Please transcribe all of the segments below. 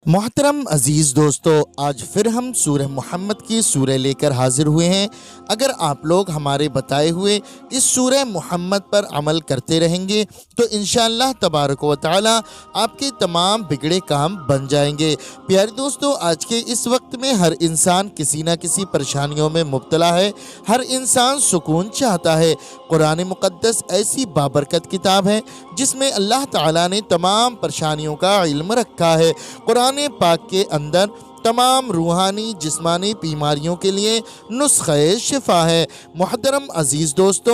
محترم عزیز دوستو، آج پھر ہم سورہ محمد کی سورہ لے کر حاضر ہوئے ہیں۔ اگر آپ لوگ ہمارے بتائے ہوئے اس سورہ محمد پر عمل کرتے رہیں گے تو انشاءاللہ تبارک و تعالی آپ کے تمام بگڑے کام بن جائیں گے۔ پیارے دوستو، آج کے اس وقت میں ہر انسان کسی نہ کسی پریشانیوں میں مبتلا ہے، ہر انسان سکون چاہتا ہے۔ قرآن مقدس ایسی بابرکت کتاب ہے جس میں اللہ تعالیٰ نے تمام پریشانیوں کا علم رکھا ہے۔ قرآن پاک کے اندر تمام روحانی جسمانی بیماریوں کے لیے نسخہ شفا ہے۔ محترم عزیز دوستو،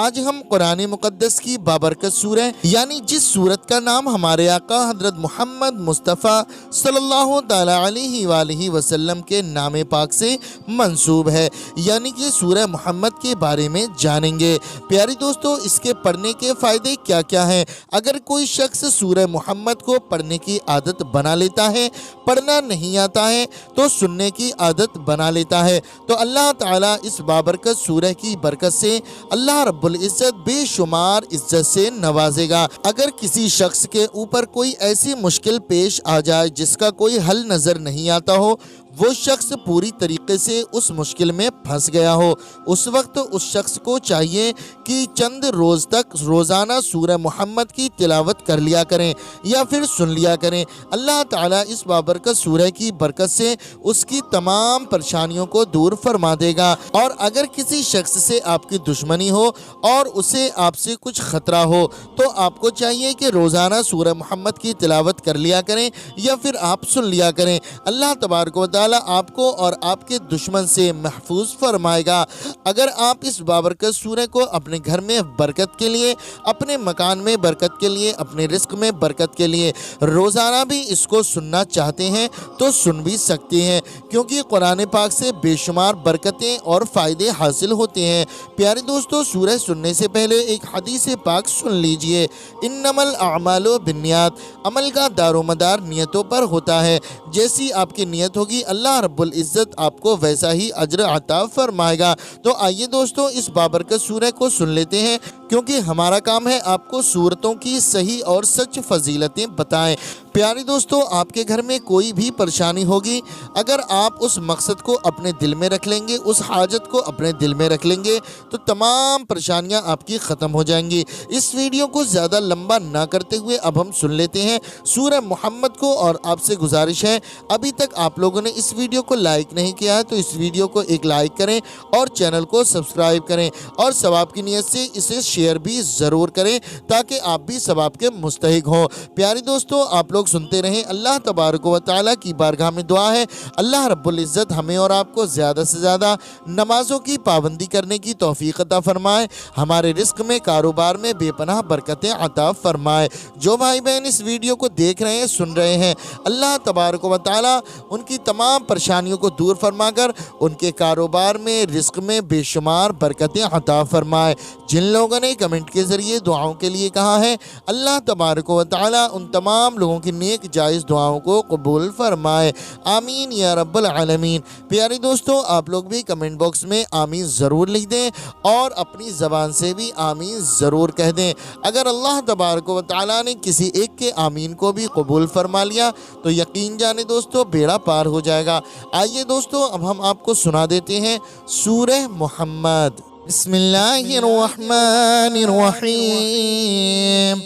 آج ہم قرآن مقدس کی بابرکت سورہ یعنی جس سورت کا نام ہمارے آقا حضرت محمد مصطفیٰ صلی اللہ تعالی علیہ وآلہ وسلم کے نام پاک سے منسوب ہے، یعنی کہ سورہ محمد کے بارے میں جانیں گے۔ پیاری دوستو، اس کے پڑھنے کے فائدے کیا کیا ہیں؟ اگر کوئی شخص سورہ محمد کو پڑھنے کی عادت بنا لیتا ہے، پڑھنا نہیں آتا ہے تو سننے کی عادت بنا لیتا ہے، تو اللہ تعالیٰ اس بابرکت سورہ کی برکت سے اللہ رب العزت بے شمار عزت سے نوازے گا۔ اگر کسی شخص کے اوپر کوئی ایسی مشکل پیش آ جائے جس کا کوئی حل نظر نہیں آتا ہو، وہ شخص پوری طریقے سے اس مشکل میں پھنس گیا ہو، اس وقت اس شخص کو چاہیے کہ چند روز تک روزانہ سورہ محمد کی تلاوت کر لیا کریں یا پھر سن لیا کریں۔ اللہ تعالیٰ اس بابرکت سورہ کی برکت سے اس کی تمام پریشانیوں کو دور فرما دے گا۔ اور اگر کسی شخص سے آپ کی دشمنی ہو اور اسے آپ سے کچھ خطرہ ہو تو آپ کو چاہیے کہ روزانہ سورہ محمد کی تلاوت کر لیا کریں یا پھر آپ سن لیا کریں۔ اللہ تبارک و تعالیٰ آپ کو اور آپ کے دشمن سے محفوظ فرمائے گا۔ اگر آپ اس بابرکت سورہ کو اپنے گھر میں برکت کے لیے، اپنے مکان میں برکت کے لیے، اپنے رزق میں برکت کے لیے روزانہ بھی اس کو سننا چاہتے ہیں تو سن بھی سکتے ہیں، کیونکہ قرآن پاک سے بے شمار برکتیں اور فائدے حاصل ہوتے ہیں۔ پیارے دوستو، سورہ سننے سے پہلے ایک حدیث پاک سن لیجئے۔ انما الاعمال بالنیات، عمل کا دار و مدار نیتوں پر ہوتا ہے۔ جیسی آپ کی نیت ہوگی اللہ رب العزت آپ کو ویسا ہی اجر عطا فرمائے گا۔ تو آئیے دوستو، اس بابرکت سورہ کو سن لیتے ہیں، کیونکہ ہمارا کام ہے آپ کو سورتوں کی صحیح اور سچ فضیلتیں بتائیں۔ پیارے دوستو، آپ کے گھر میں کوئی بھی پریشانی ہوگی، اگر آپ اس مقصد کو اپنے دل میں رکھ لیں گے، اس حاجت کو اپنے دل میں رکھ لیں گے تو تمام پریشانیاں آپ کی ختم ہو جائیں گی۔ اس ویڈیو کو زیادہ لمبا نہ کرتے ہوئے اب ہم سن لیتے ہیں سورہ محمد کو، اور آپ سے گزارش ہے ابھی تک آپ لوگوں نے اس ویڈیو کو لائک نہیں کیا ہے تو اس ویڈیو کو ایک لائک کریں اور چینل کو سبسکرائب کریں، اور ثواب کی نیت سے اسے شیئر بھی ضرور کریں تاکہ آپ بھی ثواب کے مستحق ہوں۔ پیارے دوستو، آپ لوگ سنتے رہیں۔ اللہ تبارک و تعالیٰ کی بارگاہ میں دعا ہے اللہ رب العزت ہمیں اور آپ کو زیادہ سے زیادہ نمازوں کی پابندی کرنے کی توفیق عطا فرمائے، ہمارے رزق میں، کاروبار میں بے پناہ برکتیں عطا فرمائے۔ جو بھائی بہن اس ویڈیو کو دیکھ رہے ہیں، سن رہے ہیں، اللہ تبارک و تعالیٰ ان کی تمام پریشانیوں کو دور فرما کر ان کے کاروبار میں، رزق میں بے شمار برکتیں عطا فرمائے۔ جن لوگوں نے کمنٹ کے ذریعے دعاؤں کے لیے کہا ہے، اللہ تبارک و تعالیٰ ان تمام لوگوں کی نیک جائز دعاؤں کو قبول فرمائے، آمین یا رب العالمین۔ پیارے دوستو، آپ لوگ بھی کمنٹ باکس میں آمین ضرور لکھ دیں اور اپنی زبان سے بھی آمین ضرور کہہ دیں۔ اگر اللہ تبارک و تعالیٰ نے کسی ایک کے آمین کو بھی قبول فرما لیا تو یقین جانے دوستو بیڑا پار ہو جائے گا۔ آئیے دوستو، اب ہم آپ کو سنا دیتے ہیں سورہ محمد۔ بسم اللہ الرحمن الرحیم۔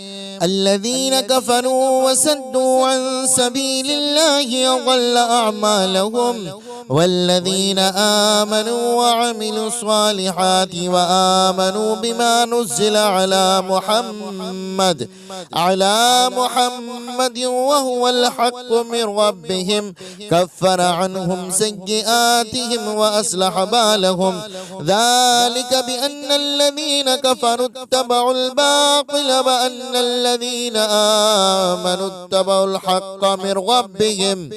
الذين كفروا وصدوا عن سبيل الله أضل أعمالهم والذين آمنوا وعملوا الصالحات وآمنوا بما نزل على محمد وهو الحق من ربهم كفر عنهم سيئاتهم وأصلح بالهم ذلك بأن الذين كفروا اتبعوا الباطل وأن الذين آمنوا اتبعوا الحق من ربهم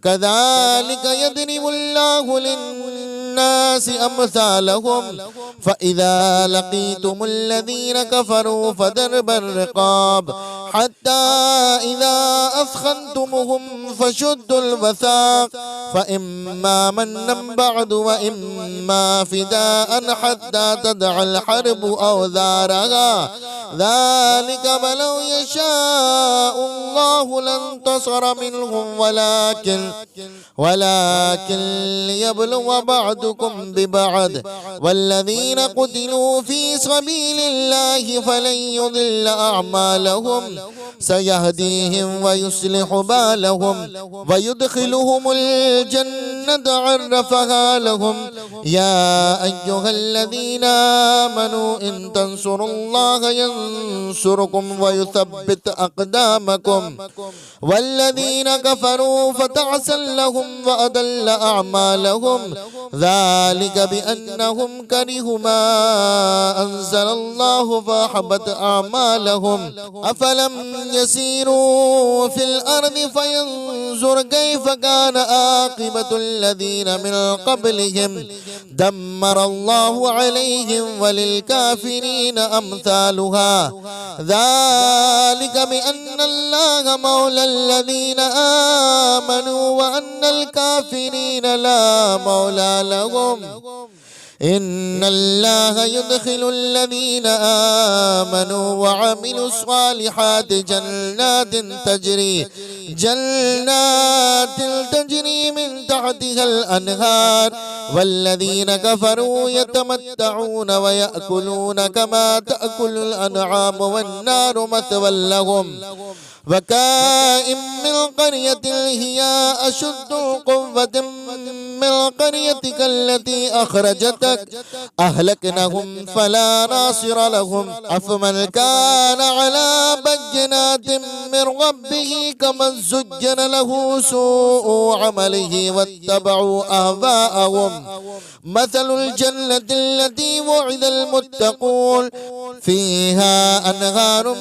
كذلك يضرب الله للناس أمثالهم فإذا لقيتم الذين كفروا فضرب الرقاب حتى إذا أثخنتموهم فشدوا الوثاق فإما منا بعد وإما فداء حتى تدع الحرب أوزارها ذلك ولو يشاء الله لانتصر منهم ولكن ليبلو بعضكم ببعض والذين قتلوا في سبيل الله فلن يضل أعمالهم سيهديهم ويصلح بالهم ويدخلهم الجنة عرفها لهم يا أيها الذين آمنوا إن تنصروا الله ينصركم ويثبت أقدامكم والذين كفروا فتعسا لهم وأضل أعمالهم ذلك بأنهم كرهوا ما أنزل الله فأحبط أعمالهم أفلم يسيروا في الأرض فينظر كيف كان عاقبة الذين من قبلهم دمر الله عليهم وللكافرين أمثالها ذلك بأن الله مولى الذين آمنوا وأن الكافرين لا مولى لهم إن الله يدخل الذين آمنوا وعملوا الصالحات جنات تجري من تحتها الأنهار والذين كفروا يتمتعون ويأكلون كما تأكل الأنعام والنار مثوى لهم وكائن من قرية هي أشد قوة من قريتك التي أخرجتك أهلكناهم فلا ناصر لهم أفمن كان على بينات من ربه كمن زجن له سوء عمله واتبعوا أهواءهم مثل الجنة التي وعد المتقون فيها أنهار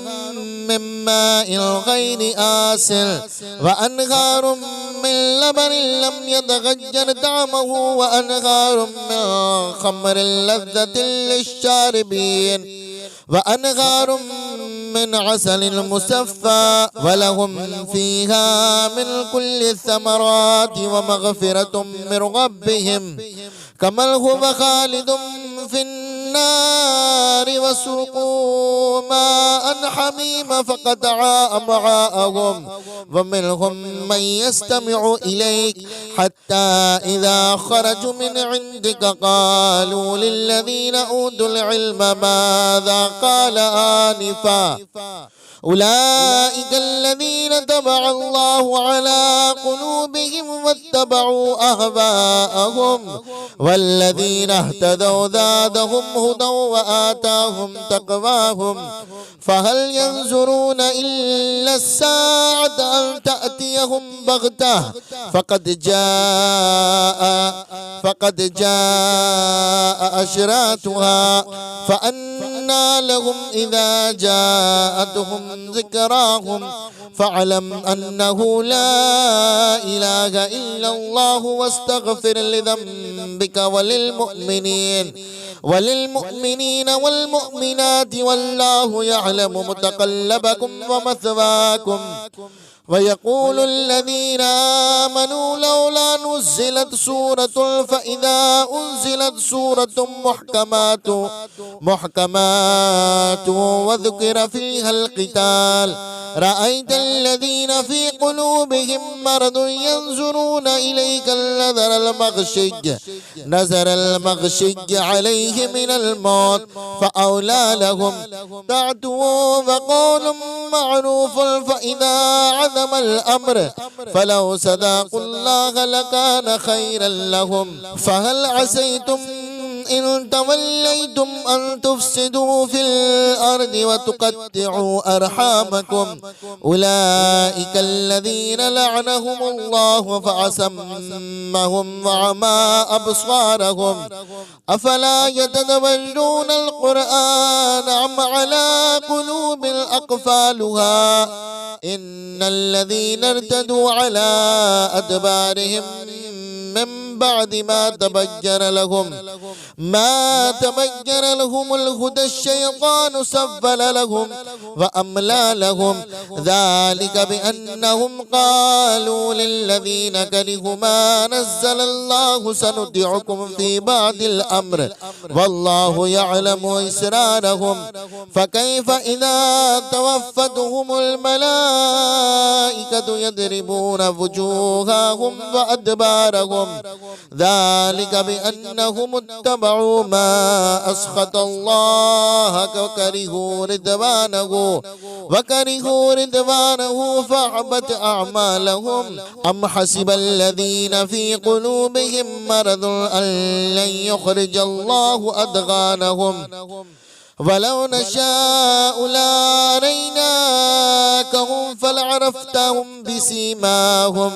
من ماء غير آسن وأنهار من لبن لم يتغير طعمه وأنهار من خمر لذة للشاربين وأنهار من عسل مصفى ولهم فيها من كل الثمرات ومغفرة من ربهم كمن هو خالد في النار وسقوا ماء حميما فقطع أمعاءهم ومنهم من يستمع إليك حتى إذا خرجوا من عندك قالوا للذين أوتوا العلم ماذا قال آنفا أولئك الذين طبع الله على قلوبهم واتبعوا أهواءهم والذين اهتدوا زادهم هدى وآتاهم تقواهم فهل ينظرون إلا الساعة أن تأتيهم بغتة فقد جاء أشراتها فأنى لهم إذا جاءتهم ذكراهم فاعلم أنه لا إله إلا الله واستغفر لذنبك وللمؤمنين والمؤمنات والله يعلم متقلبكم ومثواكم ويقول الذين آمنوا لولا نزلت سورة فإذا أنزلت سورة محكمات وذكر فيها القتال رأيت الذين في قلوبهم مرض ينظرون إليك نظر المغشي عليه من الموت فأولى لهم تعتوا وقول معروف فإذا عظم الأمر فلو صدقوا الله لكان خيرا لهم فهل عسيتم إن توليتم أن تفسدوا في الأرض وتقطعوا أرحامكم أولئك الذين لعنهم الله فأصمهم وعمى أبصارهم أفلا يتدبرون القرآن أم على قلوب أقفالها إن الذين ارتدوا على أدبارهم من بعد ما تبين لهم الهدى الشيطان سول لهم وأملى لهم ذلك بأنهم قالوا للذين كرهوا ما نزل الله سنطيعكم في بعض الأمر والله يعلم إسرارهم فكيف إذا توفتهم الملائكة يضربون وجوههم وأدبارهم ذلك بأنهم اتبعوا ما أسخط الله وكرهوا رضوانه فأحبط أعمالهم أم حسب الذين في قلوبهم مرض أن لن يخرج الله أضغانهم ولو نشاء لأريناكهم فلعرفتهم بسيماهم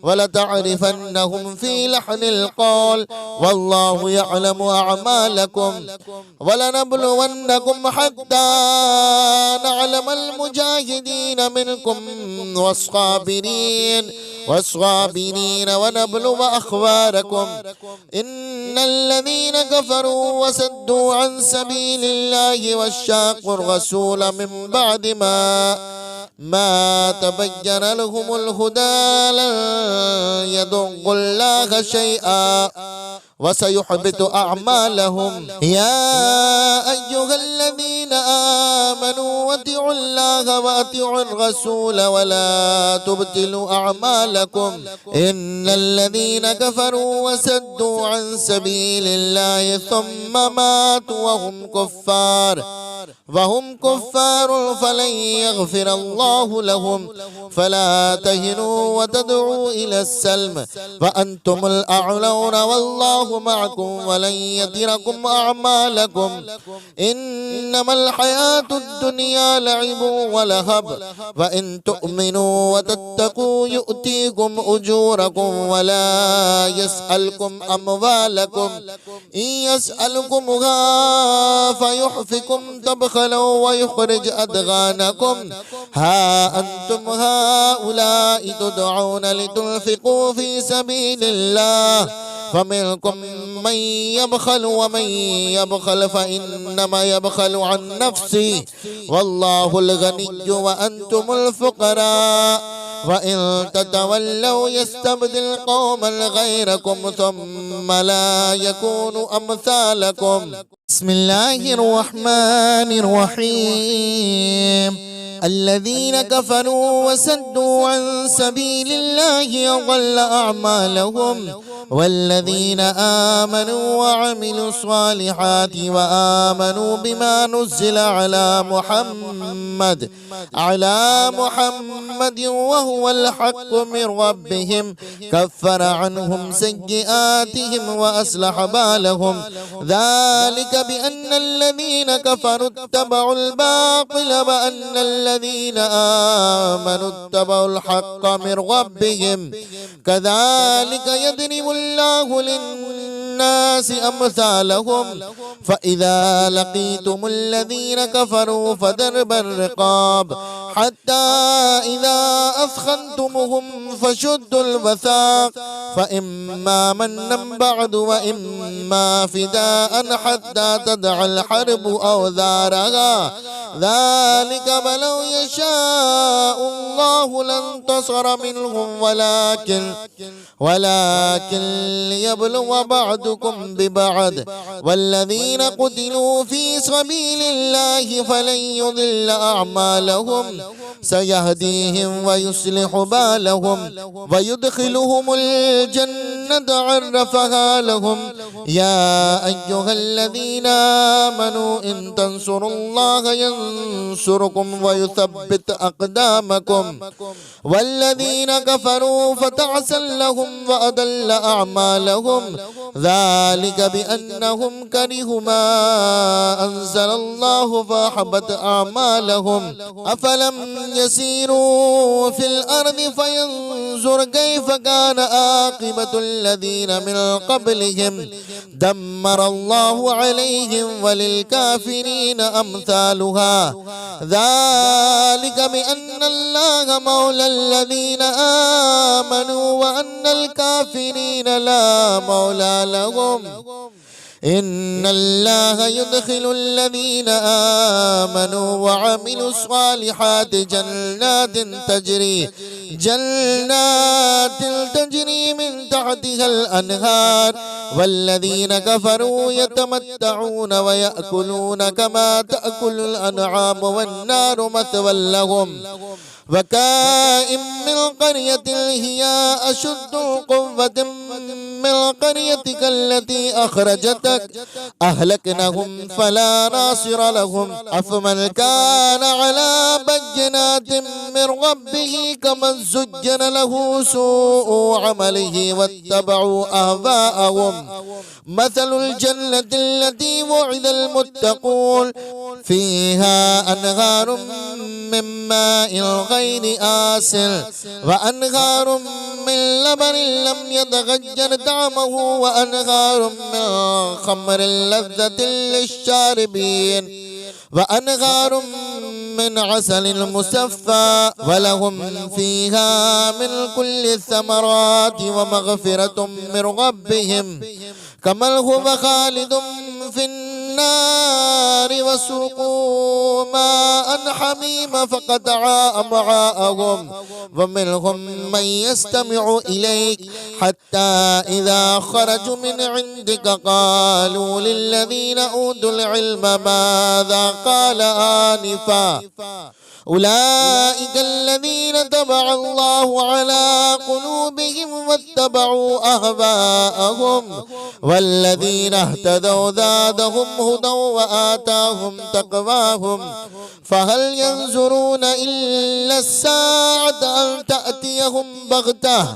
ولتعرفنهم في لحن القول والله يعلم أعمالكم ولنبلونكم حتى نعلم المجاهدين منكم والصابرين ونبلو أخباركم إن الذين كفروا وصدوا عن سبيل الله وشاقوا الرسول من بعد ما تبين لهم الهدى لن يضروا الله شيئا وسيحبط أعمالهم يا أيها الذين آمنوا واتقوا الله واتقوا الرسول ولا تبطلوا أعمالكم إن الذين كفروا وصدوا عن سبيل الله ثم ماتوا وهم كفار فلن يغفر الله لهم فلا تهنوا وتدعوا إلى السلم وأنتم الأعلون والله معكم ولن يتركم أعمالكم إنما الحياة الدنيا لعب ولهب وإن تؤمنوا وتتقوا يؤتيكم أجوركم ولا يسألكم أموالكم إن يسألكمها فيحفكم تبخلوا ويخرج أضغانكم ها أنتم هؤلاء تدعون لتنفقوا في سبيل الله فمنكم من يبخل ومن يبخل فإنما يبخل عن نفسه والله الغني وأنتم الفقراء وإن تتولوا يستبدل قوما غيركم ثم لا يكونوا أمثالكم بسم الله الرحمن الرحيم الذين كفروا وصدوا عن سبيل الله أضل أعمالهم والذين آمنوا وعملوا الصالحات وآمنوا بما نزل على محمد وهو الحق من ربهم كفر عنهم سيئاتهم وأصلح بالهم ذلك بأن الذين كفروا اتبعوا الباطل وأن الذين آمنوا اتبعوا الحق من ربهم كذلك يضرب الله للناس أمثالهم فإذا لقيتم الذين كفروا فضرب الرقاب حتى إذا أثخنتموهم فشدوا الوثاق فإما منا بعد وإما فداء حتى تدع الحرب أوزارها ذلك ولو يشاء الله لانتصر منهم ولكن ليبلو بعضكم ببعض والذين قتلوا في سبيل الله فلن يضل أعمالهم سيهديهم ويصلح بالهم ويدخلهم الجنة عرفها لهم يا أيها الذين آمنوا إن تنصروا الله ينصركم ويثبت أقدامكم والذين كفروا فتعسا لهم وأضل أعمالهم ذلك بأنهم كرهوا ما أنزل الله فأحبط أعمالهم أفلم يسيروا في الأرض فينظر كيف كان عاقبة الذين من قبلهم دمر الله عليهم وللكافرين أمثالها ذلك بأن الله مولى الذين آمنوا وأن الكافرين لا مولى لهم إن الله يدخل الذين آمنوا وعملوا الصالحات جنات تجري من تحتها الأنهار والذين كفروا يتمتعون ويأكلون كما تأكل الأنعام والنار مثوى لهم وكائن من قرية هي أشد قوة من قريتك التي أخرجتك أهلكناهم فلا ناصر لهم أفمن كان على بينات من ربه كمن زين له سوء عمله واتبعوا أهواءهم مثل الجنة التي وعد المتقون فيها أنهار من ماء غير آسن وأنهار من لبن لم يتغير طعمه وأنهار من خمر لذة للشاربين وأنهار من عسل مصفى ولهم فيها من كل الثمرات ومغفرة من ربهم كمن هو خالد في النار وسقوا ماء حميما فقطع أمعاءهم ومنهم من يستمع إليك حتى إذا خرجوا من عندك قالوا للذين أوتوا العلم ماذا قال آنفا أولئك الذين طبع الله على قلوبهم واتبعوا أهواءهم والذين اهتدوا زادهم هدى وآتاهم تقواهم فهل ينظرون إلا الساعة أن تأتيهم بغتة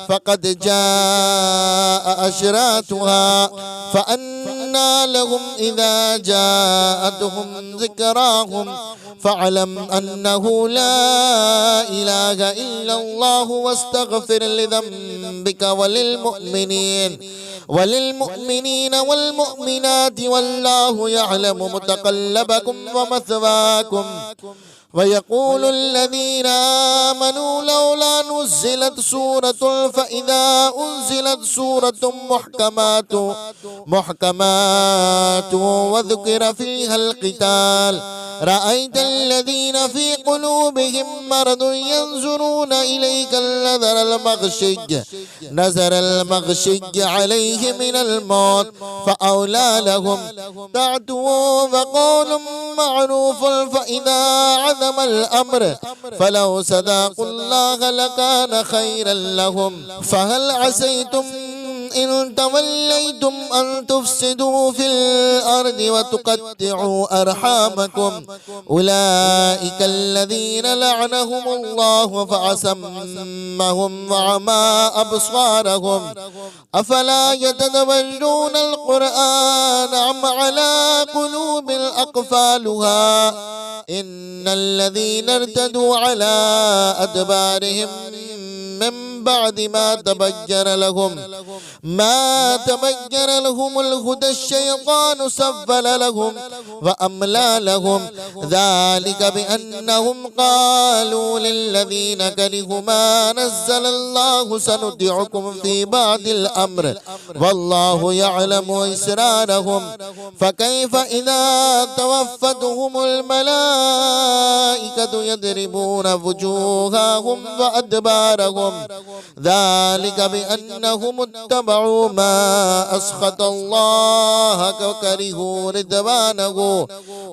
فقد جاء أشراتها فأنى لهم إذا جاءتهم ذكراهم فاعلم أنه لا إله إلا الله واستغفر لذنبك وللمؤمنين والمؤمنات والله يعلم متقلبكم ومثواكم ويقول الذين آمنوا لولا نزلت سورة فإذا أنزلت سورة محكمات وذكر فيها القتال رأيت الذين في قلوبهم مرض ينظرون إليك نظر المغشي عليه من الموت فأولى لهم تعتوا وقول معروف فإذا عظم الأمر فلو صدقوا الله لكان خيرا لهم فهل عسيتم إن توليتم أن تفسدوا في الأرض وتقطعوا أرحامكم أولئك الذين لعنهم الله فأصمهم وعمى أبصارهم أفلا يتدبرون القرآن أم على قلوب أقفالها إن الذين ارتدوا على أدبارهم من بعد ما تبين لهم الهدى الشيطان سفل لهم وأملى لهم ذلك بأنهم قالوا للذين كرهوا ما نزل الله سنطيعكم في بعض الأمر والله يعلم إسرارهم فكيف إذا توفتهم الملائكة يضربون وجوههم وأدبارهم ذلك بأنهم اتبعوا ما أسخط الله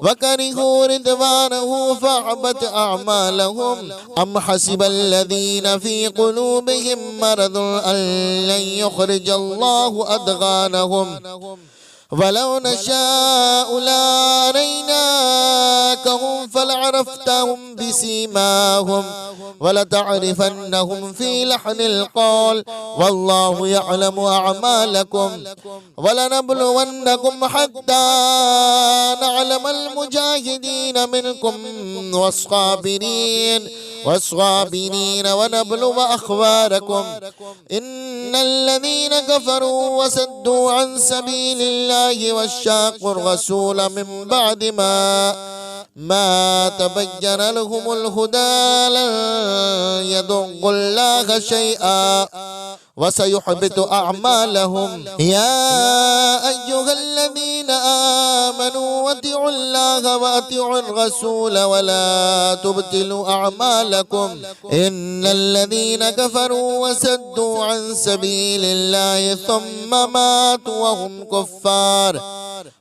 وكرهوا رضوانه فأحبط أعمالهم أم حسب الذين في قلوبهم مرض أن لن يخرج الله أضغانهم ولو نشاء لأريناكهم فلعرفتهم بسيماهم ولتعرفنهم في لحن القول والله يعلم أعمالكم ولنبلونكم حتى نعلم المجاهدين منكم والصابرين والصابرين ونبلو أخباركم. إن الذين كفروا وصدوا عن سبيل الله وشاقوا الرسول من بعد ما تبين لهم الهدى لن يضروا الله شيئا وسيحبط أعمالهم. يا أيها الذين آمنوا واتقوا الله واتقوا الرسول ولا تبطلوا أعمالكم. إن الذين كفروا وصدوا عن سبيل الله ثم ماتوا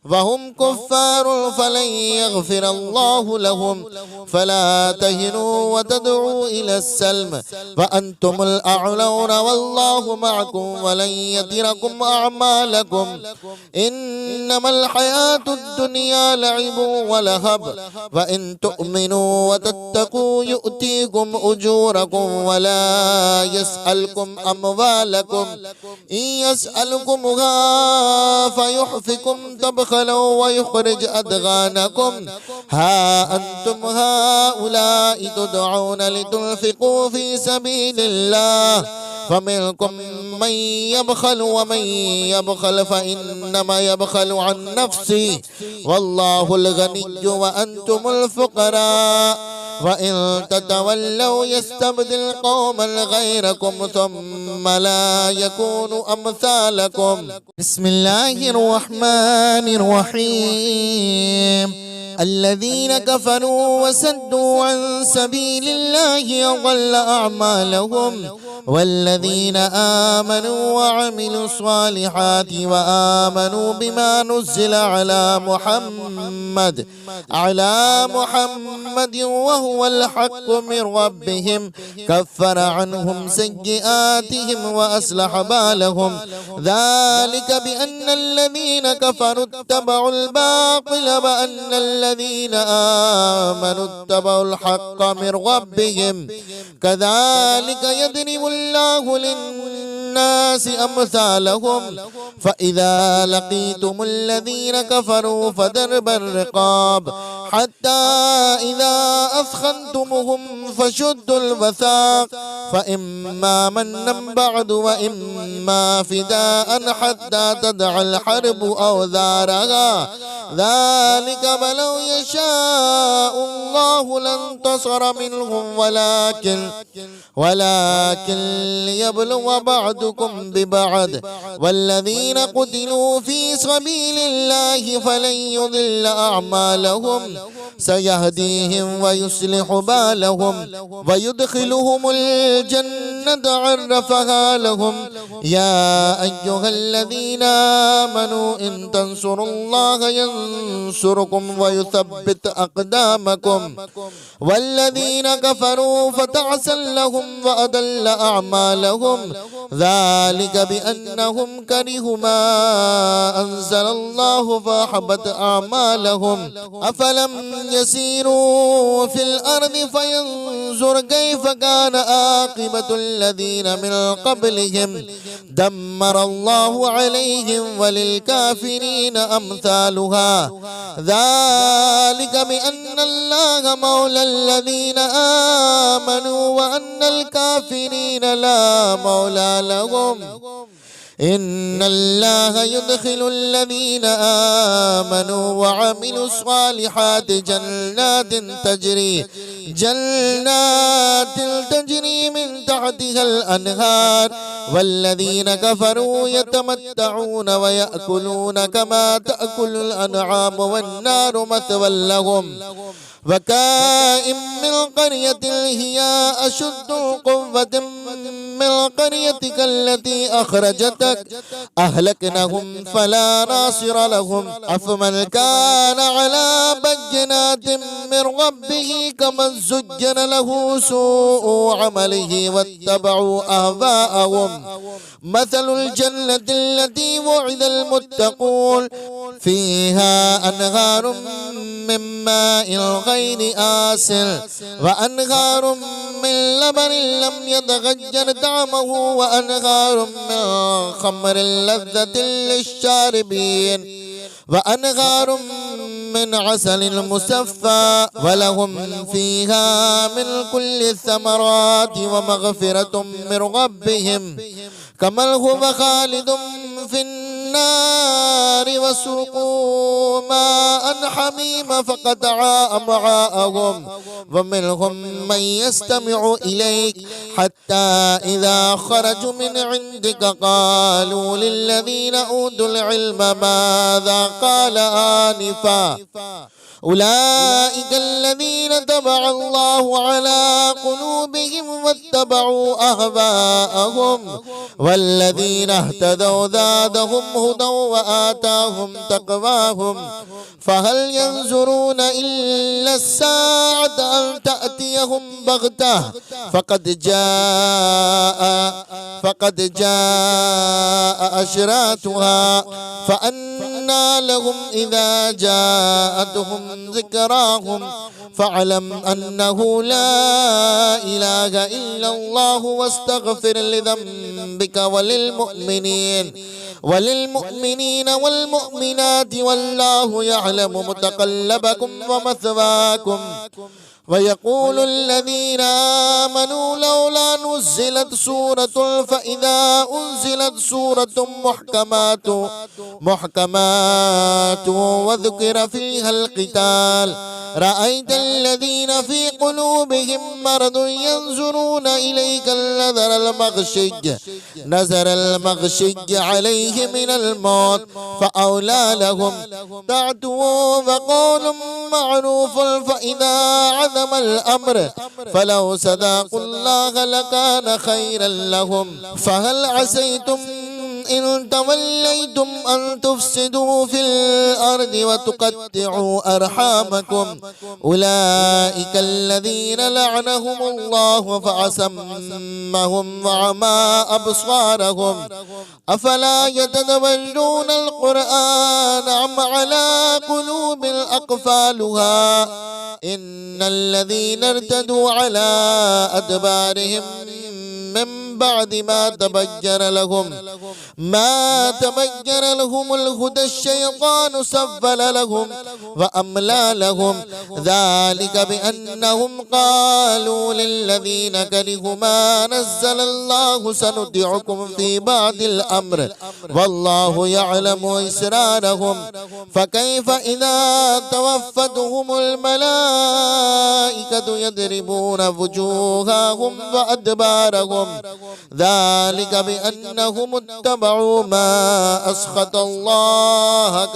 وهم كفار فلن يغفر الله لهم. فلا تهنوا وتدعوا إلى السلم وأنتم الأعلون والله معكم ولن يتركم أعمالكم. إنما الحياة الدنيا لعب ولهب وإن تؤمنوا وتتقوا يؤتيكم أجوركم ولا يسألكم أموالكم. إن يسألكمها فيحفكم تبخلوا ويخرج أدغانكم. ها أنتم هؤلاء تدعون لتنفقوا في سبيل الله فمنكم من يبخل ومن يبخل فإنما يبخل عن نفسه والله الغني وأنتم الفقراء وإن تتولوا يستبدل قوما غيركم ثم لا يكونوا أمثالكم. بسم الله الرحمن الرحيم. الذين كفروا وصدوا عن سبيل الله أضل أعمالهم والذين آمنوا وعملوا الصالحات وآمنوا بما نزل على محمد وهو الحق من ربهم كفر عنهم سيئاتهم وأصلح بالهم. ذلك بأن الذين كفروا اتبعوا الباطل وأن الذين آمنوا اتبعوا الحق من ربهم. كذلك يضرب الله للناس أمثالهم. فإذا لقيتم الذين كفروا فضرب الرقاب حتى إذا أثخنتموهم فشدوا الوثاق فإما منا بعد وإما فداء حتى تدع الحرب أوزارها. ذلك ولو يشاء الله لانتصر منهم ولكن ليبلو بعضكم ببعض. والذين قتلوا في سبيل الله فلن يضل أعمالهم سيهديهم ويصلح بالهم ويدخلهم الجنة عرفها لهم. يا أيها الذين آمنوا إن تنصروا الله ينصركم ويثبت أقدامكم. والذين كفروا فتعسا لهم وأضل أعمالهم. ذلك بأنهم كرهوا ما أنزل الله فأحبط أعمالهم. أفلم يسيروا في الأرض فينظر كيف كان عاقبة الذين من قبلهم دمر الله عليهم وللكافرين أمثالها. ذلك بأن الله مولى الذين آمنوا وأن الكافرين لا مولى لهم. إن الله يدخل الذين آمنوا وعملوا الصالحات جنات تجري من تحتها الأنهار. والذين كفروا يتمتعون ويأكلون كما تأكل الأنعام والنار مثوى لهم. وكائن من قرية هي أشد قوة من قريتك التي أخرجتك أهلكناهم فلا ناصر لهم. أفمن كان على بينات من ربه كمن زين له سوء عمله واتبعوا أهواءهم. مثل الجنة التي وعد المتقون فيها أنهار من ماء غير آسن وأنهار من لبن لم يتغير طعمه وأنهار من خمر لذة للشاربين وأنهار من من عسل مصفى ولهم فيها من كل الثمرات ومغفرة من ربهم كمن هو خالد في النار وسقوا ماء حميما فقطع أمعاءهم ومنهم من يستمع إليك حتى إذا خرجوا من عندك قالوا للذين أوتوا العلم ماذا قال آنفا أولئك الذين طبع الله على قلوبهم واتبعوا أهواءهم والذين اهتدوا زادهم هدى وآتاهم تقواهم فهل ينظرون إلا الساعة أن تأتيهم بغتة فقد جاء أشراتها فأنى لهم إذا جاءتهم ذكراهم فاعلم أنه لا إله إلا الله واستغفر لذنبك وللمؤمنين والمؤمنات والله يعلم متقلبكم ومثواكم ويقول الذين آمنوا لولا نزلت سورة فإذا أنزلت سورة محكمات وذكر فيها القتال رأيت الذين في قلوبهم مرض ينظرون إليك نظر المغشي عليه من الموت فأولى لهم تعتوا وقول معروف فإذا عظم الأمر فلو صدقوا الله لكان خيرا لهم فهل عسيتم إن توليتم أن تفسدوا في الأرض وتقطعوا أرحامكم أولئك الذين لعنهم الله فأصمهم وعمى أبصارهم أفلا يتدبرون القرآن أم على قلوب أقفالها إن الذين ارتدوا على أدبارهم من بعد ما تبين لهم الهدى الشيطان سفل لهم وأملى لهم ذلك بأنهم قالوا للذين كرهوا ما نزل الله سنطيعكم في بعض الأمر والله يعلم إسرارهم فكيف إذا توفتهم الملائكة يضربون وجوههم وأدبارهم ذلك بأنهم اتبعوا ما أسخط الله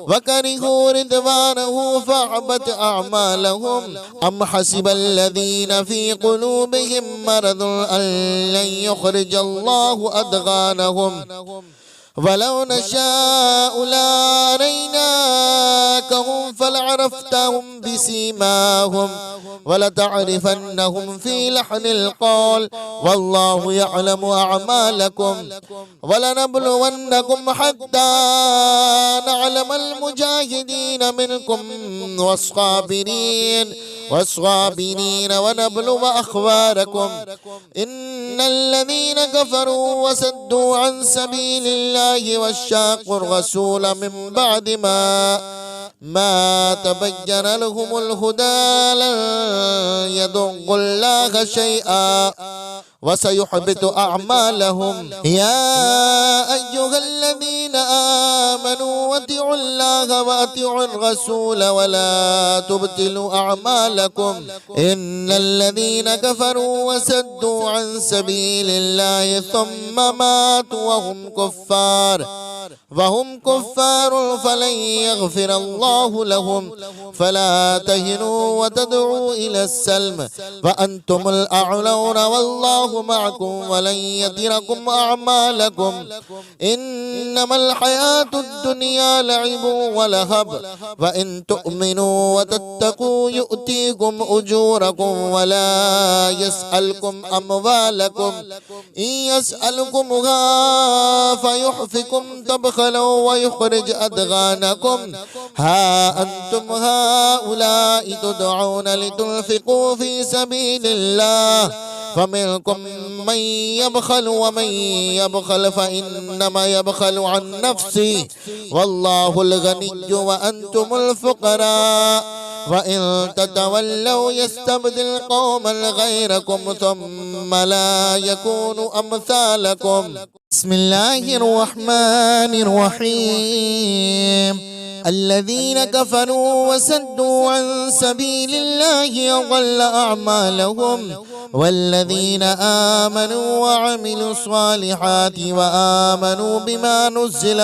وكرهوا رضوانه فأحبط أعمالهم أم حسب الذين في قلوبهم مرض أن لن يخرج الله أضغانهم ولو نشاء لأريناكهم فلعرفتهم بسيماهم ولتعرفنهم في لحن القول والله يعلم أعمالكم ولنبلونكم حتى نعلم المجاهدين منكم والصابرين ونبلو أخباركم إن الذين كفروا وسدوا عن سبيل الله وشاقوا الرسول من بعد ما تبين لهم الهدى لن يضروا الله شيئا وسيحبط أعمالهم يا أيها الذين آمنوا واتقوا الله واتقوا الرسول ولا تبطلوا أعمالكم إن الذين كفروا وسدوا عن سبيل الله ثم ماتوا وهم كفار فلن يغفر الله لهم فلا تهنوا وتدعوا إلى السلم وأنتم الأعلون والله معكم ولن يضركم أعمالكم إنما الحياة الدنيا لعب ولهب وإن تؤمنوا وتتقوا يؤتيكم أجوركم ولا يسألكم أموالكم إن يسألكمها فيحفكم تبخلوا ويخرج أضغانكم ها أنتم هؤلاء تدعون لتنفقوا في سبيل الله فمنكم من يبخل ومن يبخل فإنما يبخل عن نفسه والله الغني وأنتم الفقراء وإن تتولوا يستبدل قوما غيركم ثم لا يكونوا أمثالكم. بسم الله الرحمن الرحيم. الذين كفروا وسدوا عن سبيل الله أضل أعمالهم والذين آمنوا وعملوا الصالحات وآمنوا بما نزل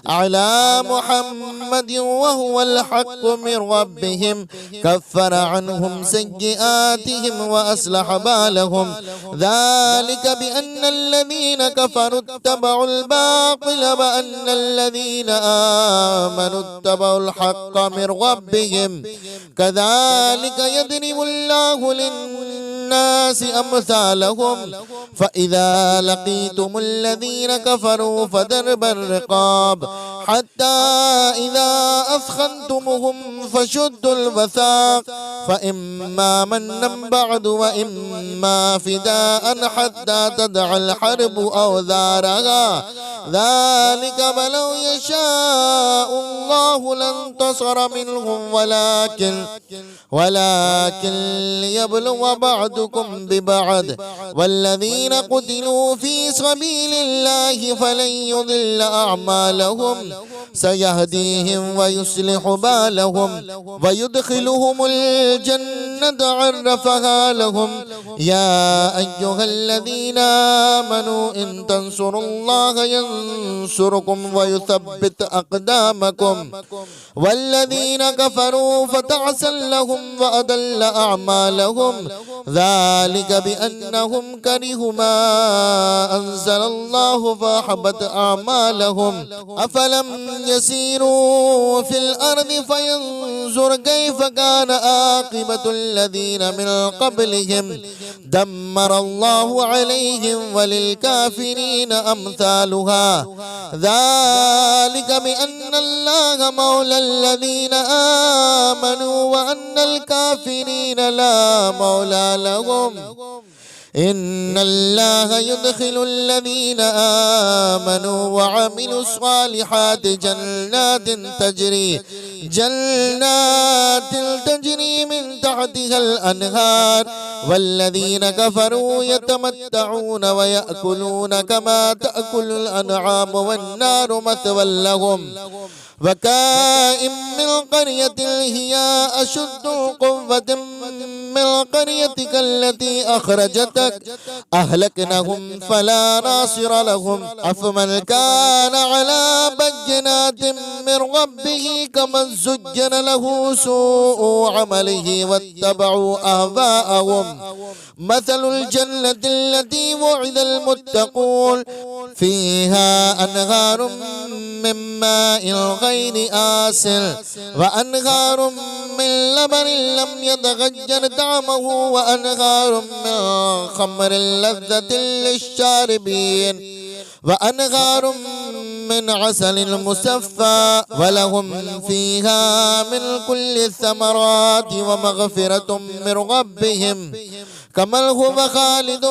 على محمد وهو الحق من ربهم كفر عنهم سيئاتهم وأصلح بالهم ذلك بأن الذين كفروا اتبعوا الباطل وأن الذين آمنوا اتبعوا الحق من ربهم كذلك يضرب الله للناس أمثالهم فإذا لقيتم الذين كفروا فضرب الرقاب حتى إذا أثخنتموهم فشدوا الوثاق فإما منا بعد وإما فداء حتى تدع الحرب أوزارها ذلك ولو يشاء الله لانتصر منهم ولكن ليبلو بعضكم ببعض والذين قتلوا في سبيل الله فلن يضل أعمالهم سيهديهم ويصلح بالهم ويدخلهم الجنة عرفها لهم يا أيها الذين آمنوا إن تنصروا الله ينصركم ويثبت أقدامكم والذين كفروا فتعسا لهم وأضل أعمالهم ذلك بأنهم كرهوا ما أنزل الله فأحبط أعمالهم أفلم يسيروا في الأرض فينظر كيف كان عاقبة الذين من قبلهم دمر الله عليهم وللكافرين أمثالها ذلك بأن الله مولى الذين آمنوا وأن الكافرين لا مولى لهم إن الله يدخل الذين آمنوا وعملوا الصالحات جنات تجري من تحتها الأنهار والذين كفروا يتمتعون ويأكلون كما تأكل الأنعام والنار مثوى لهم وكائن من قرية هي أشد قوة من قريتك التي أخرجتك أهلكناهم فلا ناصر لهم أفمن كان على بينات من ربه كمن زين له سوء عمله واتبعوا أهواءهم مثل الجنة التي وعد المتقون فيها أنهار من ماء غير آسن وأنهار من لبن لم يتغير طعمه وأنهار من خمر لذة للشاربين وأنهار من عسل مصفى ولهم فيها من كل الثمرات ومغفرة من ربهم كمن هو خالد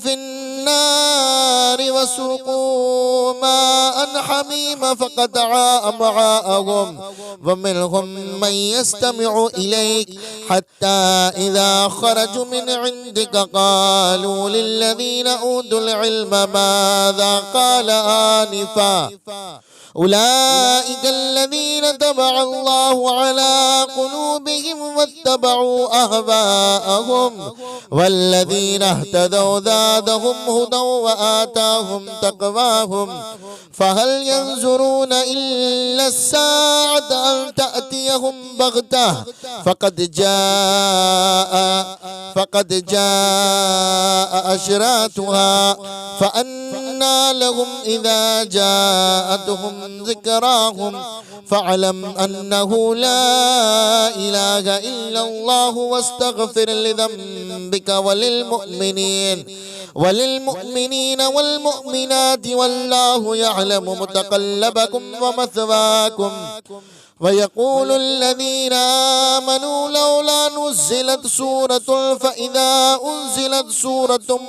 في النار وسقوا ماء حميما فقطع أمعاءهم ومنهم من يستمع إليك حتى إذا خرجوا من عندك قالوا للذين أوتوا العلم ماذا قال آنفا أولئك الذين طبع الله على قلوبهم واتبعوا أهواءهم والذين اهتدوا زادهم هدى وآتاهم تقواهم فهل ينظرون إلا الساعة أن تأتيهم بغتة فقد جاء أشراتها فأنى لهم إذا جاءتهم ذكراهم فاعلم أنه لا إله إلا الله واستغفر لذنبك وللمؤمنين والمؤمنات والله يعلم متقلبكم ومثواكم ويقول الذين آمنوا لولا نزلت سورة فإذا أنزلت سورة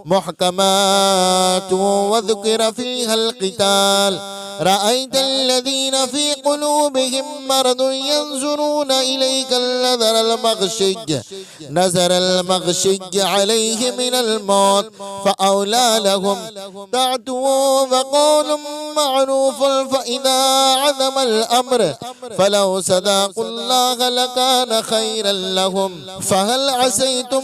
محكمات وذكر فيها القتال رأيت الذين في قلوبهم مرض ينظرون إليك نظر المغشي عليه من الموت فأولى لهم طاعة وقول معروف فإذا عظم الأمر فلو صدقوا الله لكان خيرا لهم فهل عسيتم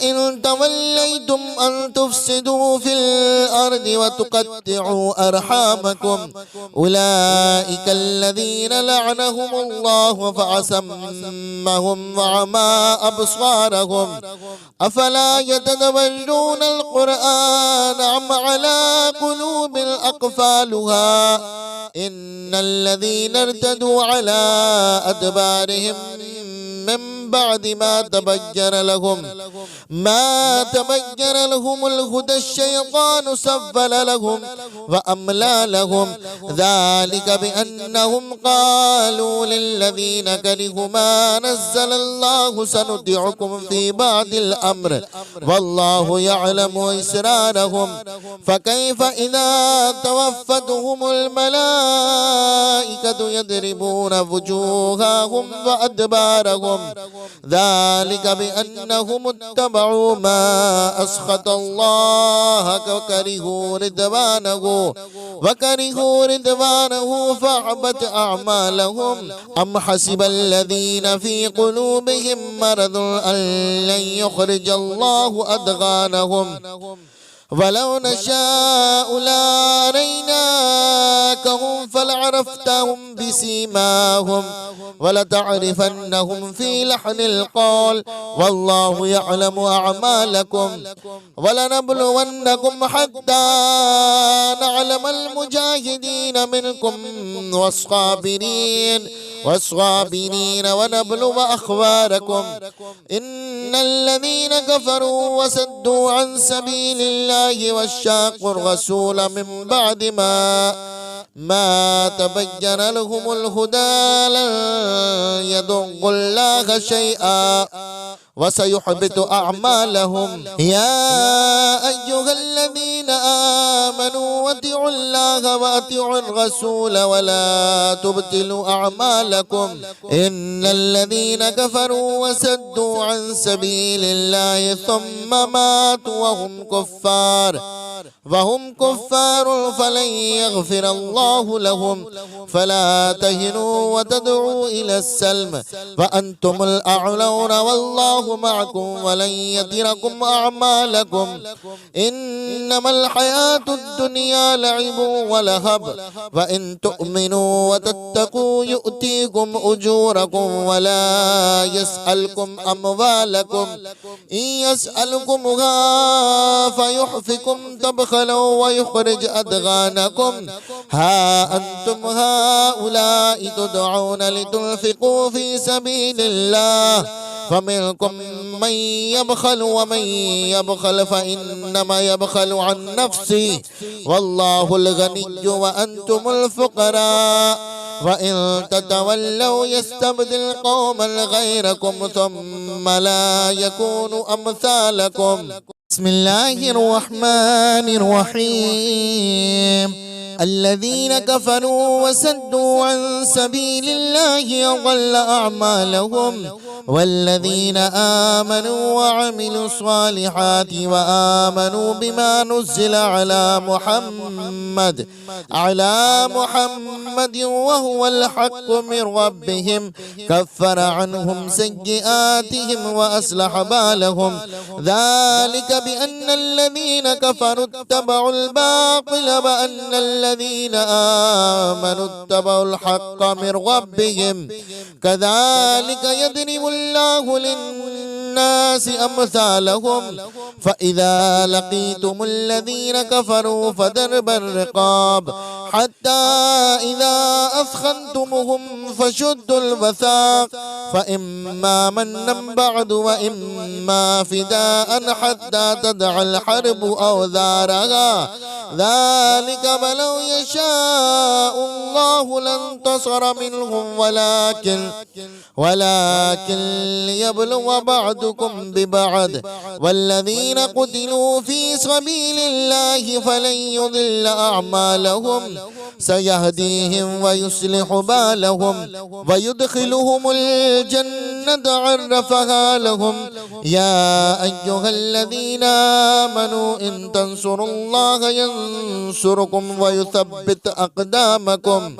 إن توليتم أن تفسدوا في الأرض وتقطعوا أرحامكم أولئك الذين لعنهم الله فأصمهم وعمى أبصارهم أفلا يتدبرون القرآن أم على قلوب أقفالها إن الذين ارتدوا على أدبارهم من بعد ما تبين لهم الهدى الشيطان سفل لهم وأملى لهم ذلك بأنهم قالوا للذين كرهوا ما نزل الله سنطيعكم في بعض الأمر والله يعلم إسرارهم فكيف إذا توفتهم الملائكة يضربون وجوههم وأدبارهم ذلك بأنهم اتبعوا ما أسخط الله وكرهوا رضوانه فأحبط أعمالهم أم حسب الذين في قلوبهم مرض أن لن يخرج الله أضغانهم ولو نشاء لأريناكهم فلعرفتهم بسيماهم ولتعرفنهم في لحن القول والله يعلم أعمالكم ولنبلونكم حتى نعلم المجاهدين منكم والصابرين ونبلو أخباركم إن الذين كفروا وسدوا عن سبيل الله وشاقوا الرسول من بعد ما تبين لهم الهدى لن يضروا الله شيئا وسيحبط أعمالهم يا أيها الذين آمنوا واتقوا الله واتقوا الرسول ولا تبطلوا أعمالكم إن الذين كفروا وسدوا عن سبيل الله ثم ماتوا وهم كفار فلن يغفر الله لهم فلا تهنوا وتدعوا إلى السلم فأنتم الأعلون والله معكم ولن يتركم أعمالكم إنما الحياة الدنيا لعب ولهب وإن تؤمنوا وتتقوا يؤتيكم أجوركم ولا يسألكم أموالكم إن يسألكمها فيحفكم تبخلوا ويخرج أضغانكم ها أنتم هؤلاء تدعون لتنفقوا في سبيل الله فمنكم من يبخل ومن يبخل فإنما يبخل عن نفسه والله الغني وأنتم الفقراء وإن تتولوا يستبدل قوما غيركم ثم لا يكونوا أمثالكم بسم الله الرحمن الرحيم الذين كفروا وسدوا عن سبيل الله أضل أعمالهم والذين آمنوا وعملوا الصالحات وآمنوا بما نزل على محمد وهو الحق من ربهم كفر عنهم سيئاتهم وأصلح بالهم ذلك بأن الذين كفروا اتبعوا الباطل وأن الذين آمنوا اتبعوا الحق من ربهم كذلك يضرب الله للناس أمثالهم فإذا لقيتم الذين كفروا فضرب الرقاب حتى إذا أثخنتموهم فشدوا الوثاق فإما منا بعد وإما فداء حتى تدع الحرب أوزارها ذلك ولو يشاء الله لانتصر منهم ولكن ليبلو بعضكم ببعض والذين قتلوا في سبيل الله فلن يضل أعمالهم سيهديهم ويصلح بالهم ويدخلهم الجنة عرفها لهم يا أيها الذين آمنوا إن تنصروا الله ينصركم ويثبت أقدامكم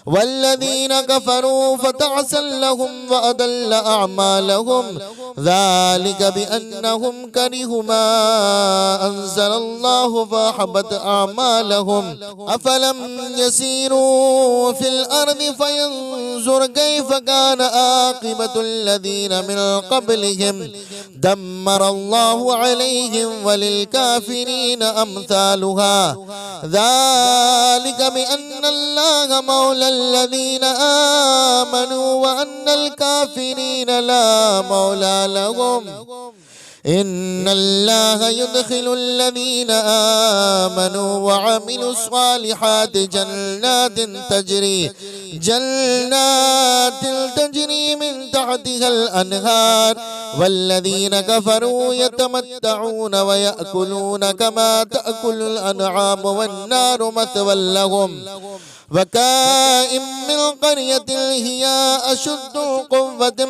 والذين كفروا فتعسا لهم وأضل أعمالهم ذلك بأنهم كرهوا ما أنزل الله فأحبط أعمالهم أفلم يسيروا في الأرض فينظر كيف كان عاقبة الذين من قبلهم دمر الله عليهم وللكافرين أمثالها ذلك بأن الله مولى الذين آمنوا وأن الكافرين لا مولى لهم إن الله يدخل الذين آمنوا وعملوا الصالحات جنات تجري من تحتها الأنهار والذين كفروا يتمتعون ويأكلون كما تأكل الأنعام والنار مثوى لهم وكائن من قرية هي أشد قوة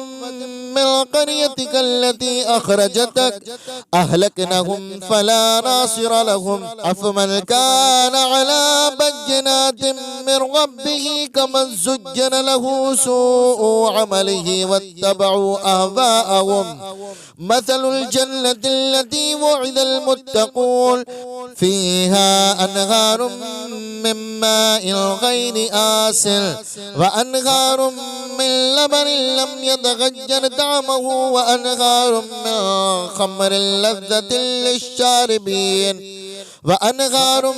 من قريتك التي أخرجتك أهلكناهم فلا ناصر لهم أفمن كان على بينات من ربه كمن زجن له سوء عمله واتبعوا أهواءهم مثل الجنة التي وعد المتقون فيها أنهار من ماء غير آسن وأنهار من لبن لم يتغير طعمه وأنهار من خمر لذة للشاربين وأنهار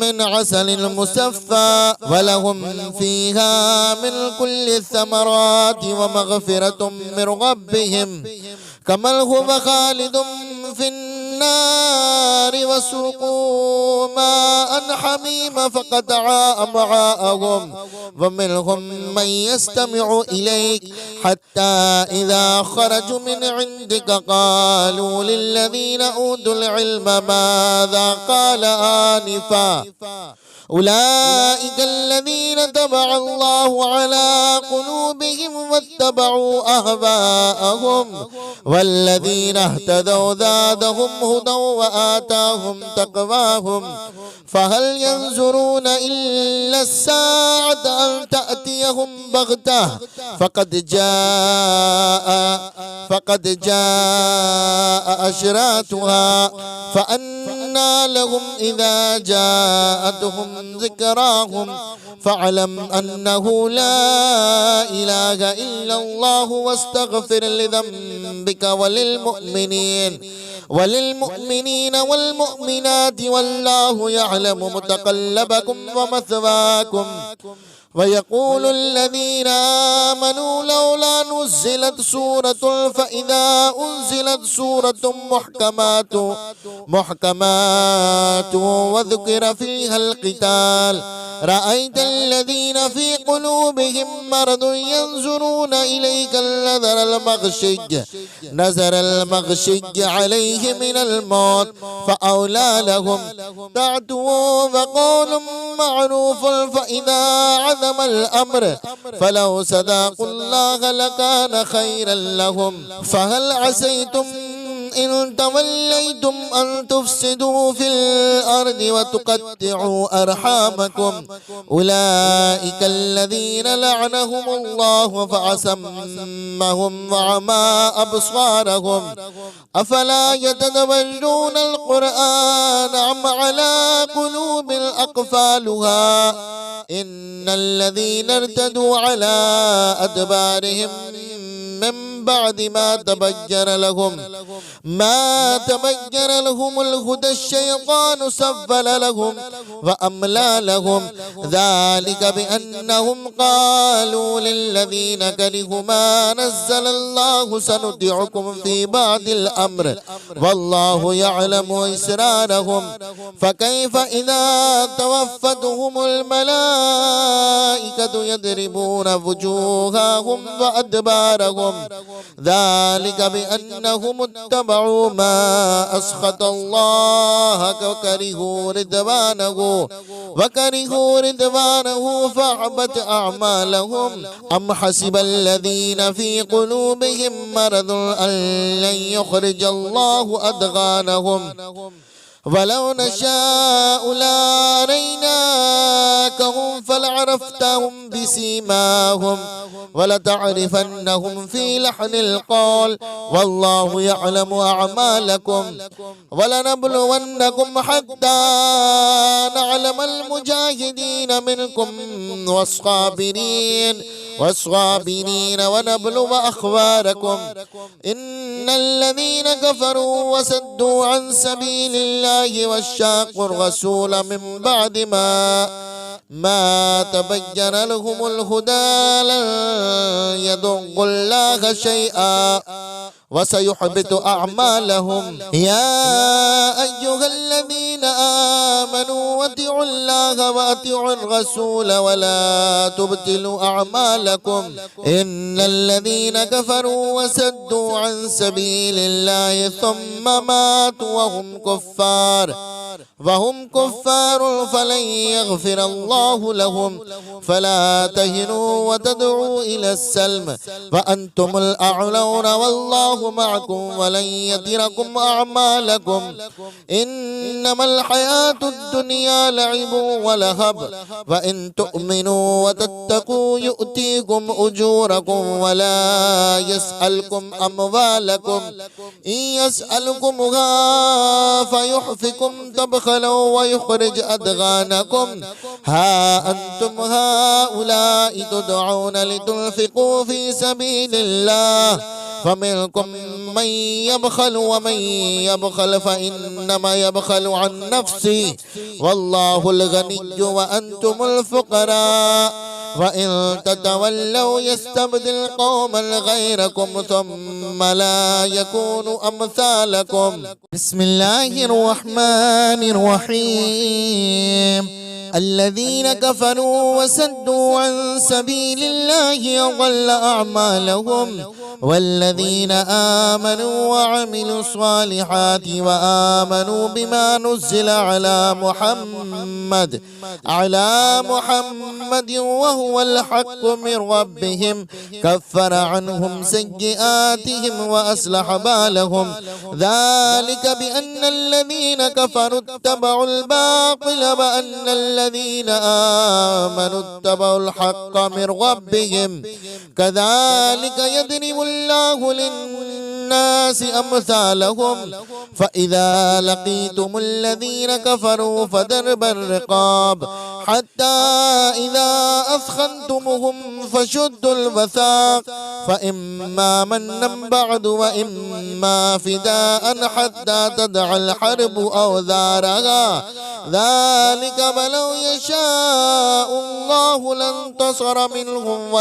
من عسل مصفى ولهم فيها من كل الثمرات ومغفرة من ربهم كمن هو خالد في النار وسقوا ماء حميما فقطع أمعاءهم ومنهم من يستمع إليك حتى إذا خرجوا من عندك قالوا للذين أوتوا العلم ماذا قال آنفا أولئك الذين طبع الله على قلوبهم واتبعوا أهواءهم والذين اهتدوا زادهم هدى وآتاهم تقواهم فهل ينظرون إلا الساعة أن تأتيهم بغتة فقد جاء أشراتها فأنى لهم إذا جاءتهم ذكراهم فاعلم أنه لا إله إلا الله واستغفر لذنبك وللمؤمنين والمؤمنات والله يعلم متقلبكم ومثواكم ويقول الذين آمنوا لولا نزلت سورة فإذا أنزلت سورة محكمات وذكر فيها القتال رأيت الذين في قلوبهم مرض ينظرون إليك نظر المغشي عليه من الموت فأولى لهم تعتوا وقول معروف فإذا عظم الأمر فلو صدقوا الله لكان خيرا لهم فهل عسيتم إن توليتم أن تفسدوا في الأرض وتقطعوا أرحامكم أولئك الذين لعنهم الله فأصمهم وعمى أبصارهم أفلا يتدبرون القرآن أم على قلوب أقفالها إن الذين ارتدوا على أدبارهم من بعد ما تبين لهم الهدى الشيطان سول لهم وأملى لهم ذلك بأنهم قالوا للذين كرهوا ما نزل الله سنطيعكم في بعض الأمر والله يعلم إسرارهم فكيف إذا توفتهم الملائكة يضربون وجوههم وأدبارهم ذلك بأنهم اتبعوا ما أسخط الله وكرهوا رضوانه فأحبط أعمالهم أم حسب الذين في قلوبهم مرض أن لن يخرج الله أضغانهم ولو نشاء لأريناكهم فلعرفتهم بسيماهم ولتعرفنهم في لحن القول والله يعلم أعمالكم ولنبلونكم حتى نعلم المجاهدين منكم والصابرين ونبلو أخباركم إن الذين كفروا وصدوا عن سبيل الله وشاقوا الرسول من بعد ما تبين لهم الهدى لن يضروا الله شيئا وسيحبط أعمالهم يا أيها الذين آمنوا أطيعوا الله وأطيعوا الرسول ولا تبطلوا أعمالكم إن الذين كفروا وصدوا عن سبيل الله ثم ماتوا وهم كفار فلن يغفر الله لهم فلا تهنوا وتدعوا إلى السلم وأنتم الأعلون والله معكم ولن يتركم أعمالكم إنما الحياة الدنيا لعب ولهب وإن تؤمنوا وتتقوا يؤتيكم أجوركم ولا يسألكم أموالكم إن يسألكمها فيحفكم تبخلوا ويخرج أضغانكم ها أنتم هؤلاء تدعون لتنفقوا في سبيل الله فمنكم من يبخل ومن يبخل فإنما يبخل عن نفسه والله الغني وأنتم الفقراء وإن تتولوا يستبدل قوما غيركم ثم لا يكونوا أمثالكم بسم الله الرحمن الرحيم الذين كفروا وصدوا عن سبيل الله أضل أعمالهم والذين آمنوا وعملوا الصالحات وآمنوا بما نزل على محمد وهو الحق من ربهم كفر عنهم سيئاتهم وأصلح بالهم ذلك بأن الذين كفروا اتبعوا الباطل وأن الذين آمنوا اتبعوا الحق من ربهم كذلك يضرب الله للناس أمثالهم فإذا لقيتم الذين كفروا فضرب الرقاب حتى إذا أثخنتموهم فشدوا الوثاق فإما منا بعد وإما فداء حتى تدع الحرب أوزارها ذلك ولو يشاء الله لانتصر منهم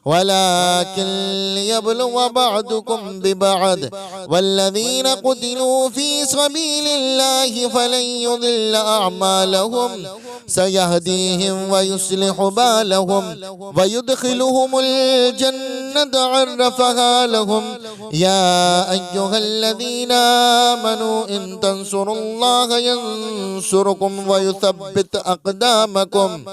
ولكن ليبلو بعضكم ببعض والذين قتلوا في سبيل الله فلن يضل أعمالهم سيهديهم ويصلح بالهم ويدخلهم الجنة عرفها لهم يا أيها الذين آمنوا إن تنصروا الله ينصركم ويثبت أقدامكم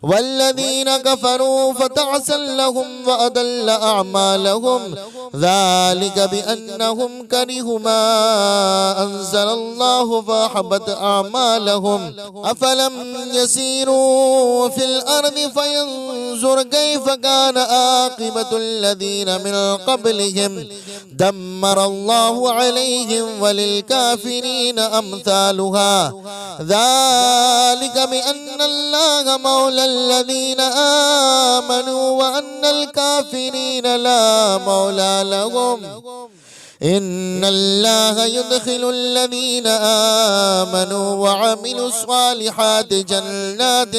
والذين كفروا فتعسا لهم وأضل أعمالهم ذلك بأنهم كرهوا ما أنزل الله فأحبط أعمالهم أفلم يسيروا في الأرض فينظر كيف كان عاقبة الذين من قبلهم دمر الله عليهم وللكافرين أمثالها ذلك بأن الله مولى الذين آمنوا وأن الكافرين لا مولى لهم إن الله يدخل الذين آمنوا وعملوا الصالحات جنات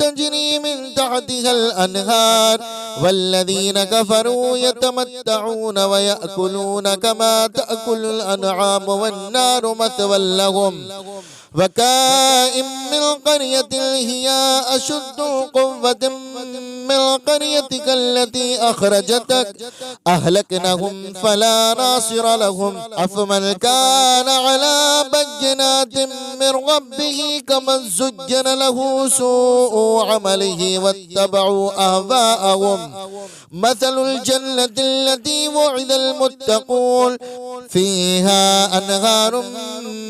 تجري من تحتها الأنهار والذين كفروا يتمتعون ويأكلون كما تأكل الأنعام والنار مثوى لهم وكائن من قرية هي أشد قوة من قريتك التي أخرجتك أهلكناهم فلا ناصر لهم أفمن كان على بينات من ربه كمن زين له سوء عمله واتبعوا أهواءهم مثل الجنة التي وعد المتقون فيها أنهار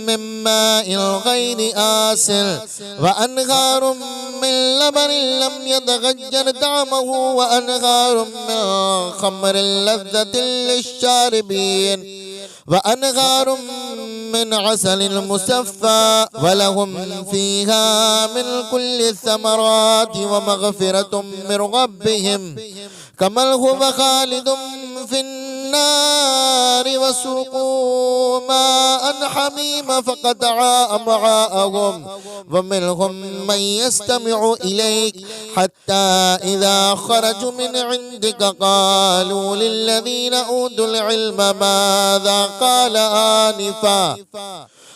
من ماء غير آسن وأنهار من لبن لم يتغير طعمه وأنهار من خمر لذة للشاربين وأنهار من عسل مصفى ولهم فيها من كل الثمرات ومغفرة من ربهم كمن هو خالد في النار وسقوا ماء حميما فقطع أمعاءهم ومنهم من يستمع إليك حتى إذا خرجوا من عندك قالوا للذين أوتوا العلم ماذا قال آنفا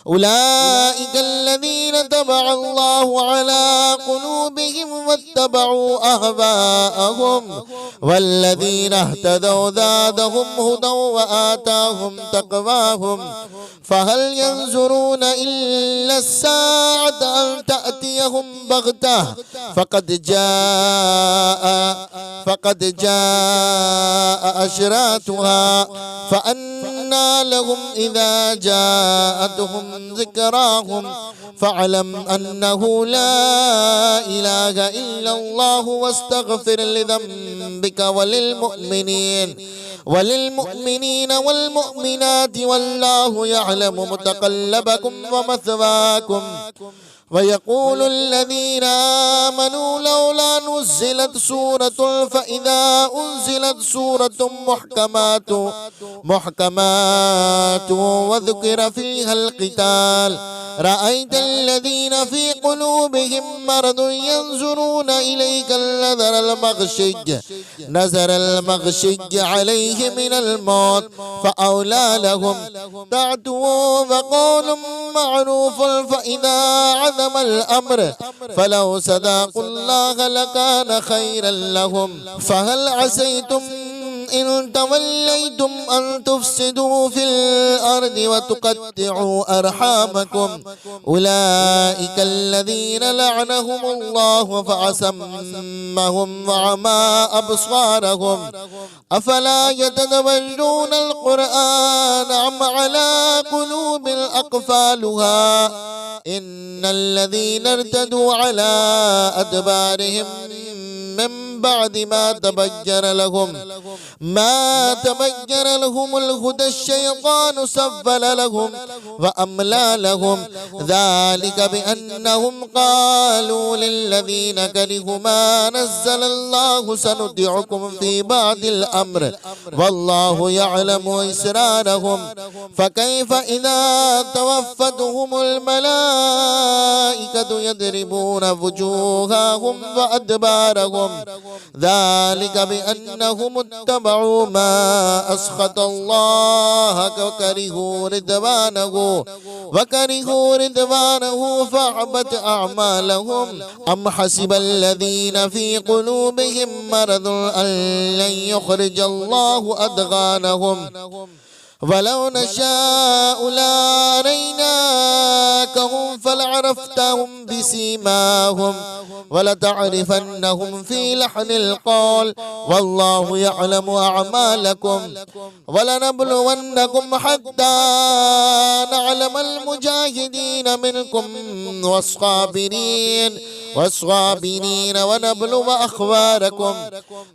أولئك الذين طبع الله على قلوبهم واتبعوا أهواءهم والذين اهتدوا زادهم هدى وآتاهم تقواهم فهل ينظرون إلا الساعة أن تأتيهم بغتة فقد جاء أشراتها فأنى لهم إذا جاءتهم ذكراهم فاعلم أنه لا إله إلا الله واستغفر لذنبك وللمؤمنين والمؤمنات والله يعلم متقلبكم ومثواكم ويقول الذين آمنوا لولا نزلت سورة فإذا أنزلت سورة محكمات وذكر فيها القتال رأيت الذين في قلوبهم مرض ينظرون إليك نظر المغشي عليه من الموت فأولى لهم تعتوا وقول معروف فإذا عظم الأمر فلو صدقوا الله لكان خيرا لهم فهل عسيتم إن توليتم أن تفسدوا في الأرض وتقطعوا أرحامكم أولئك الذين لعنهم الله فأصمهم وعمى أبصارهم أفلا يتدبرون القرآن أم على قلوب أقفالها إن الذين ارتدوا على أدبارهم من بعد ما تبين لهم الهدى الشيطان سفل لهم وأملى لهم ذلك بأنهم قالوا للذين كرهوا ما نزل الله سنطيعكم في بعض الأمر والله يعلم إسرارهم فكيف إذا توفتهم الملائكة يضربون وجوههم وأدبارهم ذلك بأنهم اتبعوا ما أسخط الله وكرهوا رضوانه فأحبط أعمالهم أم حسب الذين في قلوبهم مرض أن لن يخرج الله أضغانهم ولو نشاء لأريناكهم فلعرفتهم بسيماهم ولتعرفنهم في لحن القول والله يعلم أعمالكم ولنبلونكم حتى نعلم المجاهدين منكم والصابرين والصابرين ونبلو أخباركم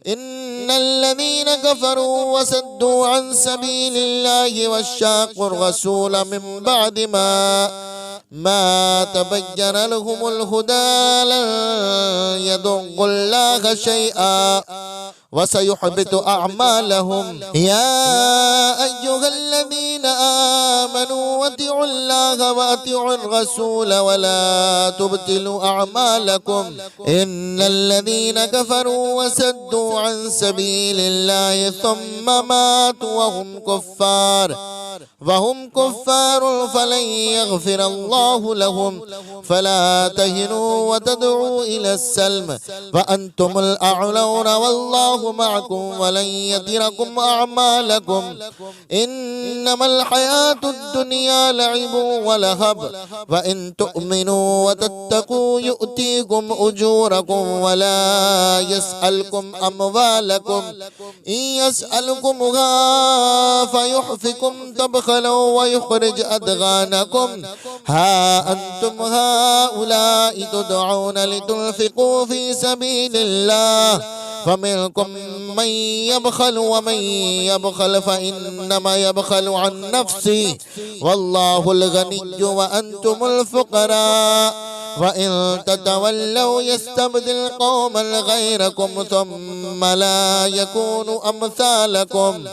إن الذين كفروا وصدوا عن سبيل الله وشاقوا الرسول من بعد ما تبين لهم الهدى لن يضروا الله شيئا وسيحبط أعمالهم يا أيها الذين آمنوا واتقوا الله واتقوا الرسول ولا تبطلوا أعمالكم إن الذين كفروا وصدوا عن سبيل الله ثم ماتوا وهم كفار فلن يغفر الله لهم فلا تهنوا وتدعوا إلى السلم وأنتم الأعلون والله معكم ولن يتركم أعمالكم إنما الحياة الدنيا لعب ولهب وإن تؤمنوا وتتقوا يؤتيكم أجوركم ولا يسألكم أموالكم إن يسألكمها فيحفكم تبخلوا ويخرج أدغانكم ها أنتم هؤلاء تدعون لتنفقوا في سبيل الله فمنكم من يبخل ومن يبخل فإنما يبخل عن نفسه والله الغني وأنتم الفقراء وإن تتولوا يستبدل قوما غيركم ثم لا يكونوا أمثالكم